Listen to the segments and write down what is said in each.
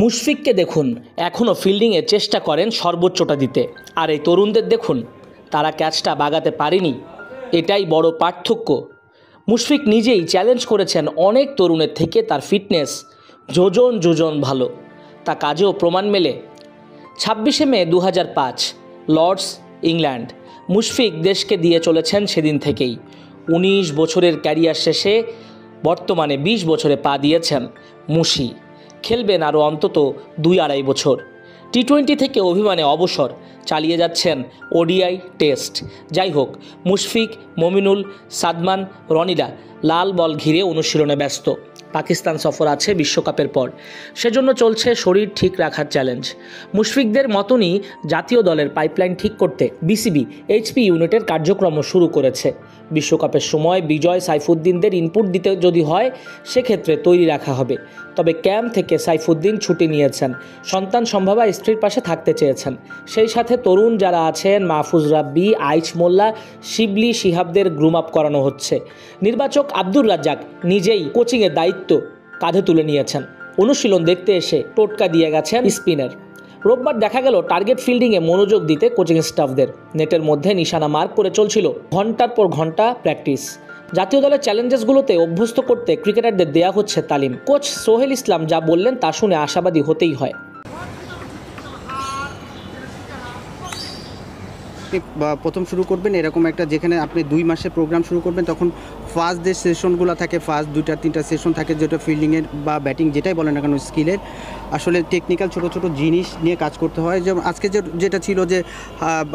মুশফিককে দেখুন, এখনও ফিল্ডিংয়ে চেষ্টা করেন সর্বোচ্চটা দিতে। আর এই তরুণদের দেখুন, তারা ক্যাচটা বাগাতে পারেনি। এটাই বড় পার্থক্য। মুশফিক নিজেই চ্যালেঞ্জ করেছেন অনেক তরুণের থেকে তার ফিটনেস যোজন যোজন ভালো। তা কাজেও প্রমাণ মেলে। 26শে মে 2005 লর্ডস, ইংল্যান্ড। মুশফিক দেশকে দিয়ে চলেছেন সেদিন থেকেই। 19 বছরের ক্যারিয়ার শেষে বর্তমানে 20 বছরে পা দিয়েছেন মুশি। খেলবেন আরও অন্তত 2-2.5 বছর। টি-20 থেকে অভিমানে অবসর, চালিয়ে যাচ্ছেন ওডিআই টেস্ট। যাই হোক, মুশফিক, মমিনুল, সাদমান, রনিরা লাল বল ঘিরে অনুশীলনে ব্যস্ত। পাকিস্তান সফর আছে বিশ্বকাপের পর, সেজন্য চলছে শরীর ঠিক রাখার চ্যালেঞ্জ। মুশফিকদের মতনই জাতীয় দলের পাইপলাইন ঠিক করতে বিসিবি এইচপি ইউনিটের কার্যক্রম শুরু করেছে। বিশ্বকাপের সময় বিজয়, সাইফুদ্দিনদের ইনপুট দিতে যদি হয়, সেক্ষেত্রে তৈরি রাখা হবে। তবে ক্যাম্প থেকে সাইফুদ্দিন ছুটি নিয়েছেন। সন্তান সম্ভবা স্ত্রীর পাশে থাকতে চেয়েছেন। সেই সাথে তরুণ যারা আছেন, মাহফুজ রাব্বি, আইচ মোল্লা, শিবলি, শিহাবদের গ্রুম আপ করানো হচ্ছে। নির্বাচক আব্দুর রাজ্জাক নিজেই কোচিংয়ের দায়িত্ব কাঁধে তুলে নিয়েছেন। অনুশীলন দেখতে এসে টোটকা দিয়ে গেছেন স্পিনার। রোববার দেখা গেল টার্গেট ফিল্ডিংয়ে মনোযোগ দিতে কোচিং স্টাফদের। নেটের মধ্যে নিশানা মার্ক করে চলছিল ঘন্টার পর ঘন্টা প্র্যাকটিস। জাতীয় দলের চ্যালেঞ্জেসগুলোতে অভ্যস্ত করতে ক্রিকেটারদের দেয়া হচ্ছে তালিম। কোচ সোহেল ইসলাম যা বললেন তা শুনে আশাবাদী হতেই হয়। প্রথম শুরু করবেন এরকম একটা, যেখানে আপনি 2 মাসের প্রোগ্রাম শুরু করবেন, তখন ফার্স্ট যে সেশনগুলো থাকে, ফার্স্ট 2-3টা সেশন থাকে, যেটা ফিল্ডিংয়ের বা ব্যাটিং যেটাই বলেন না কেন, স্কিলের আসলে টেকনিক্যাল ছোটো ছোটো জিনিস নিয়ে কাজ করতে হয়। যেমন আজকে যেটা ছিল যে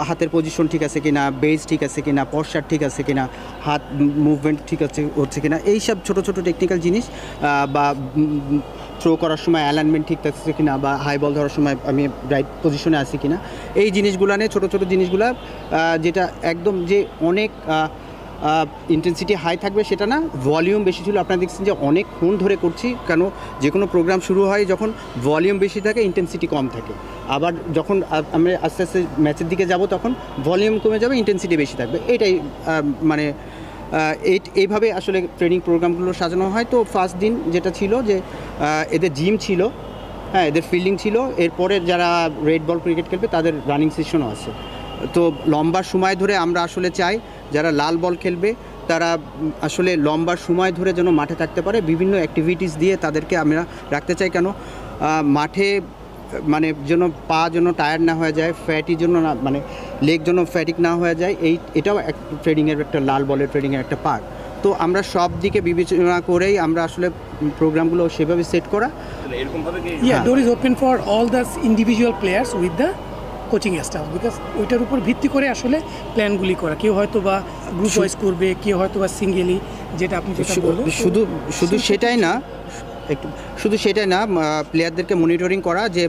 হাতের পজিশন ঠিক আছে কিনা, বেস ঠিক আছে কিনা, পশ্চার ঠিক আছে কিনা, হাত মুভমেন্ট ঠিক হচ্ছে কিনা, এইসব ছোটো ছোটো টেকনিক্যাল জিনিস, বা থ্রো করার সময় অ্যালাইনমেন্ট ঠিক থাকছে কিনা, বা হাই বল ধরার সময় আমি রাইট পজিশনে আছি কিনা, এই জিনিসগুলো নিয়ে ছোটো ছোটো জিনিসগুলো, যেটা একদম যে অনেক ইন্টেন্সিটি হাই থাকবে সেটা না, ভলিউম বেশি ছিল। আপনারা দেখছেন যে অনেকক্ষণ ধরে করছি, কেন যে কোনো প্রোগ্রাম শুরু হয় যখন ভলিউম বেশি থাকে, ইন্টেন্সিটি কম থাকে। আবার যখন আমরা আস্তে আস্তে ম্যাচের দিকে যাব, তখন ভলিউম কমে যাবে, ইন্টেন্সিটি বেশি থাকবে। এটাই মানে এইভাবে আসলে ট্রেনিং প্রোগ্রামগুলো সাজানো হয়। তো ফার্স্ট দিন যেটা ছিল যে এদের জিম ছিল, হ্যাঁ, এদের ফিল্ডিং ছিল। এরপরে যারা রেড বল ক্রিকেট খেলবে তাদের রানিং সেশনও আছে। তো লম্বা সময় ধরে আমরা আসলে চাই যারা লাল বল খেলবে তারা আসলে লম্বা সময় ধরে যেন মাঠে থাকতে পারে। বিভিন্ন অ্যাক্টিভিটিস দিয়ে তাদেরকে আমরা রাখতে চাই, কেন মাঠে মানে যেন পা যেন টায়ার্ড না হয়ে যায়, ফ্যাটির জন্য না, মানে লেগ যেন ফ্যাটিক না হয়ে যায়। এটাও ট্রেনিংয়ের একটা, লাল বলের ট্রেনিংয়ের একটা পার্ট। তো আমরা সব দিকে বিবেচনা করেই আমরা আসলে প্রোগ্রামগুলো সেভাবে সেট করা। Door is open for all the individual players with the coaching staff, because ওইটার উপর ভিত্তি করে আসলে প্ল্যানগুলি করা। কেউ হয়তো বা গ্রুপ ওয়াইজ করবে, কেউ হয়তো বা সিঙ্গেলি, যেটা আপনি শুধু সেটাই না, শুধু সেটাই না, প্লেয়ারদেরকে মনিটরিং করা, যে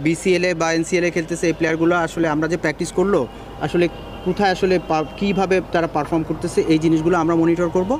বিসিএলে বা এনসিএলে খেলতেছে এই প্লেয়ারগুলো আসলে আমরা যে প্র্যাকটিস করলো আসলে কোথায় আসলে কীভাবে তারা পারফর্ম করতেছে, এই জিনিসগুলো আমরা মনিটর করব।